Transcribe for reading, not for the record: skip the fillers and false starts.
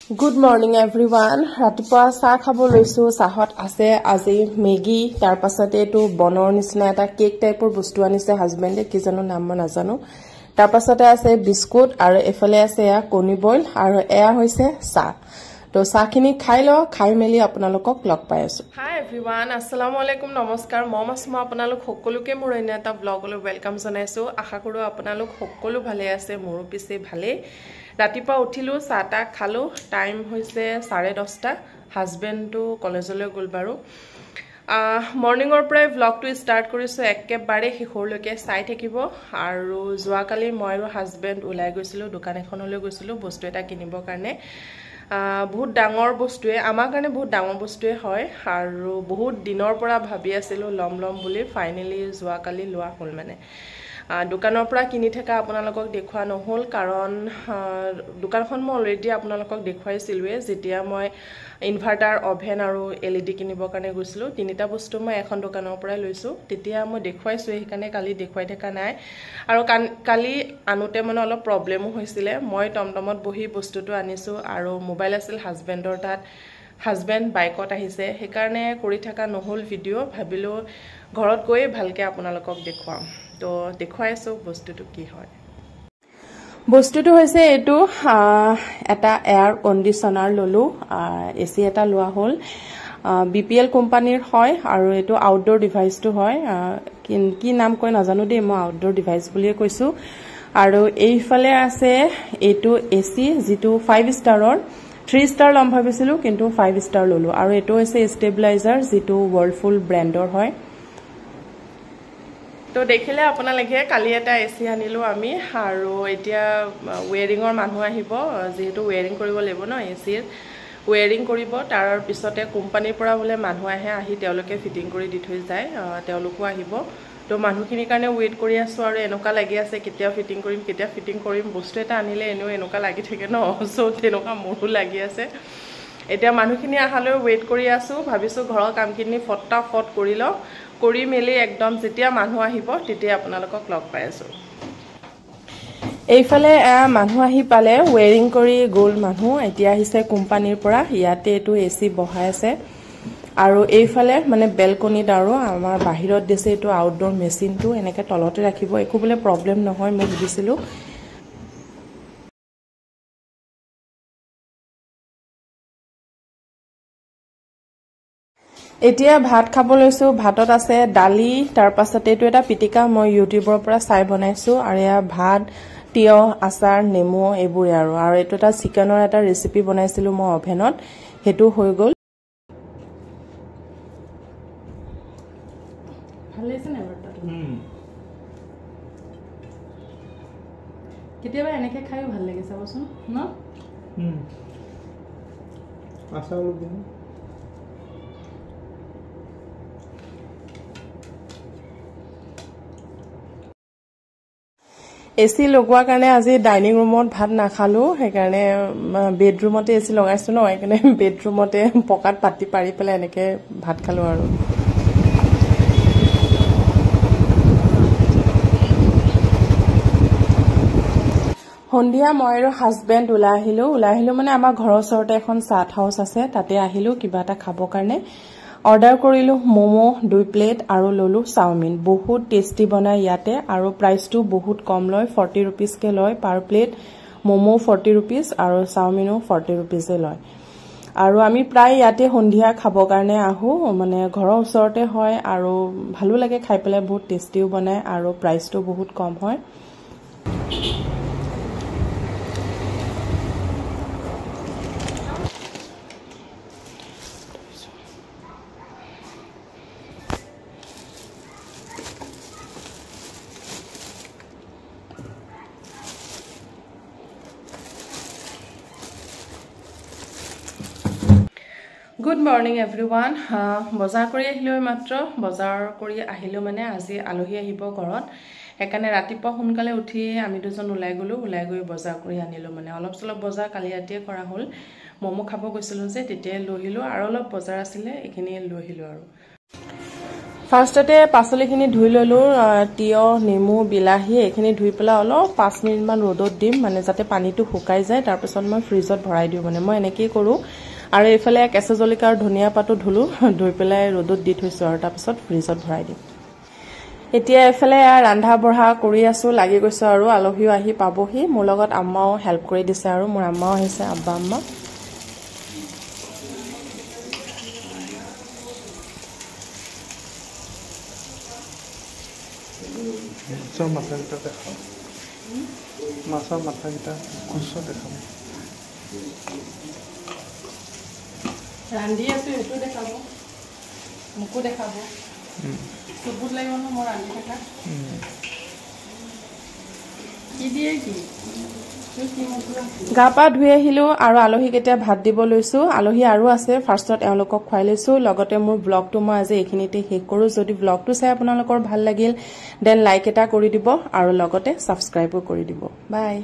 Good morning everyone. Ratipa sa khabo loisu sahot ase aji Maggi tar pasate etu bonor nisna eta cake type or bostu anise husband ki jano naam ma najano tar pasate ase biscuit aru efale ase ya koni boil aru eya hoise sa to sa khini khai lo khai meli apnalokok log pai asu. Hi everyone, assalamu alaikum, namaskar. Mom asma apnalok hokoluke mur ena eta vlog lo welcome janaisu. Asha koru apnalok hokolu bhale ase moru pise bhale. Ratipa uthilu sata khalu time hoise 10:30 husband to college le gol baru morning or pray vlog to start korisu ekkebare hihorloke sai thakibo aru joa kali moi ro husband ulai goisilu dukan ekhonole goisilu bostu eta kinibo karne বহুত ডাঙৰ বস্তুৱে আমাৰ কাৰণে বহুত ডাঙৰ বস্তুৱে হয় আৰু বহুত দিনৰ পৰা ভাবি আছিলো লম বুলি ফাইনালি যোৱা কালি লোৱা হল মানে দোকানৰ পৰা কিনি থকা আপোনালোকক দেখুৱা নহল কাৰণ দোকানখন মই অলৰেডি আপোনালোকক দেখুৱাইছিলৱে যেতিয়া মই ইনভাৰ্টাৰ ওভেন আৰু এলইডি কিনিবৰ কাৰণে গৈছিলো তিনিটা বস্তু মই এখন দোকানৰ পৰা লৈছো তেতিয়া মই দেখুৱাইছো সেইকাৰণে কালি দেখুৱাই থকা নাই আৰু কালি আনোতে মানে অলপ প্ৰবলেমো হৈছিলে মই টমটমত বহি বস্তুটো আনিছো আৰু মোবাইল আছিল হাজবেণ্ডৰ তাত হাজবেণ্ড বাইকত আহিছে সেইকাৰণে কৰি থকা নহল ভিডিও ভাবিলো ঘৰত গৈ ভালকে আপোনালোকক দেখুৱাম তো দেখুৱাইছো বস্তুটো কি হয় বস্তুটো হৈছে এটো এটা এয়াৰ কন্ডিশনাৰ ললো এসি এটা লোৱা হল বিপিএল কোম্পানীৰ হয় আৰু এটো আউটডোৰ ডিভাইসটো হয় কি নাম কয় নাজানো দে মই আউটডোৰ ডিভাইস বুলিয়ে কৈছো আৰু এইফালে আছে এটো এসি যেটো 5 ষ্টাৰৰ 3 ষ্টাৰ লম ভাবিছিলো কিন্তু 5 ষ্টাৰ ললো আৰু এটো হৈছে ষ্টেবিলাইজাৰ যেটো ওয়াৰ্লফুল ব্ৰ্যান্ডৰ হয় তো দেখিলে আপোনালোকে কালি এটা এসি আনিলো আমি আৰু এতিয়া ওয়্যাৰিংৰ মানুহ আহিব যেহেতু ওয়্যাৰিং কৰিব লাগিব ন এসিৰ ওয়্যাৰিং কৰিব তাৰ পিছতে কোম্পানীৰ পৰা বলে মানুহ আহি তেওঁলোকে ফিটিং কৰি দি থৈ যায় তেওঁলোকো আহিব তো মানুহখিনিৰ কাৰণে ওয়েট কৰি আছো আৰু এনেকা লাগি আছে কেতিয়া ফিটিং কৰিম বস্তু এটা আনিলে এনেকা লাগি থাকে ন সো তেনেকা মোৰো লাগি আছে এতিয়া মানুহখিনি আহালৈ ওয়েট কৰি আছো ভাবিছো ঘৰৰ কামখিনি ফটাফট কৰি ল কৰি মেলি একদম যেতিয়া মানুহ আহিব তেতিয়া আপোনালোকক লগ পাই আছো এইফালে মানুহ আহি পালে ওয়্যাৰিং কৰি গল মানুহ এতিয়া আহিছে কোম্পানীৰ পৰা ইয়াতে এটো এসি বহাই আছে আৰু এইফালে মানে বেলকনিত আৰু আমাৰ বাহিৰত দিছে এটো আউটডোৰ মেচিনটো এনেকে তলতে ৰাখিব একো বলে প্ৰবলেম নহয় মই বুজিছিলো এতিয়া ভাত খাব লৈছো ভাতত আছে ডালি তাৰ পাছতে এটো এটা পিটিকা মই ইউটিউবৰ পৰা চাই বনাইছো আৰু এয়া ভাত তিয়হ আচাৰ নেমু এবোৰ আৰু এটো এটা চিকেনৰ এটা ৰেচিপি বনাইছিলো মই ওভেনত হেতু হৈ গল ভালে আছে না বৰ্তটো কেতিয়াবা এনেকে খাই ভাল লাগে চাবচোন ন আচাৰ দিন এসি লগোৱা কাৰণে আজি ডাইনিং ৰুমত ভাত নাখালো সেইকাৰণে বেডৰুমতে এসি লগাইছো ন সেইকাৰণে বেডৰুমতে পকাত পাতি পাৰি পেলাই এনেকে ভাত খালো আৰু সন্ধিয়া মই আৰু হাজবেণ্ড ওলাই আহিলো মানে আমাৰ ঘৰৰ ওচৰতে এখন চাট হাউস আছে তাতে আহিলো কিবা এটা খাব কাৰণে অৰ্ডাৰ কৰিলো মোমো 2 প্লেট আৰু ললো চাওমিন বহুত টেস্টি বনাই ইয়াতে আৰু প্ৰাইসটো বহুত কম লয় 40 रुपीस কে লয় পাৰ প্লেট মোমো 40 रुपीस আৰু চাওমিনো 40 रुपीस এ লয় আৰু আমি প্ৰায় ইয়াতে সন্ধিয়া খাব কাৰণে আহো মানে ঘৰৰ ওচৰতে হয় আৰু ভালো লাগে খাই পেলাই বহুত টেস্টিও বনায় আৰু প্ৰাইসটো বহুত কম হয় Good morning everyone বজাৰ কৰি আহিলো মাত্ৰ বজাৰ কৰি আহিলো মানে আজি আলহী আহিব ঘৰত একানে ৰাতিপুৱা সোনকালে উঠি আমি দুজন ওলাই গৈ বজাৰ কৰি আনিলো মানে অলপ চলপ বজাৰ কালি ৰাতিয়ে কৰা হল মোমো খাব গৈছিলো যে তেতিয়া লৈহিলো আৰু অলপ বজাৰ আছিল এখিনি লৈহিলো আৰু ফাৰ্ষ্টতে পাচলিখিনি ধুই ললো তিয়হ নেমু বিলাহী এইখিনি ধুই পেলাই অলপ 5 মিনিট মান ৰ'দত দিম মানে যাতে পানীটো শুকাই যায় তাৰ পিছত মই ফ্ৰিজত ভৰাই দিও মানে মই এনেকৈ কৰো আৰু এইফালে কেঁচা জলকীয়া আৰু ধনিয়া পাতো ধুলো ধুই পেলাই ৰ'দত দি থৈছো আৰু তাৰ পিছত ফ্ৰিজত ভৰাই দিম এতিয়া এফালে ৰান্ধা বঢ়া কৰি আছো লাগি গৈছো আৰু আলহীও আহি পাবহি মোৰ লগত আম্মাও হেল্প কৰি দিছে আৰু মোৰ আম্মাও আহিছে আব্বা আম্মা মাছৰ মাথাকেইটা দেখাম মাছৰ মাথাকেইটা কুচ দেখাম ৰান্ধি আছো এটো দেখাব মুকু দেখাব চবুত লাগিব ন মোৰ ৰান্ধি থাকা কি দিয়ে কি গা পা ধুই আহিলো আৰু আলহীক এতিয়া ভাত দিব লৈছো আলহী আৰু আছে ফাৰ্ষ্টত এওঁলোকক খুৱাই লৈছো লগতে মোৰ ব্লগটো মই আজি এইখিনিতে শেষ কৰো যদি ব্লগটো চাই আপোনালোকৰ ভাল লাগিল দেন লাইক এটা কৰি দিব আৰু লগতে সাবস্ক্ৰাইবও কৰি দিব বাই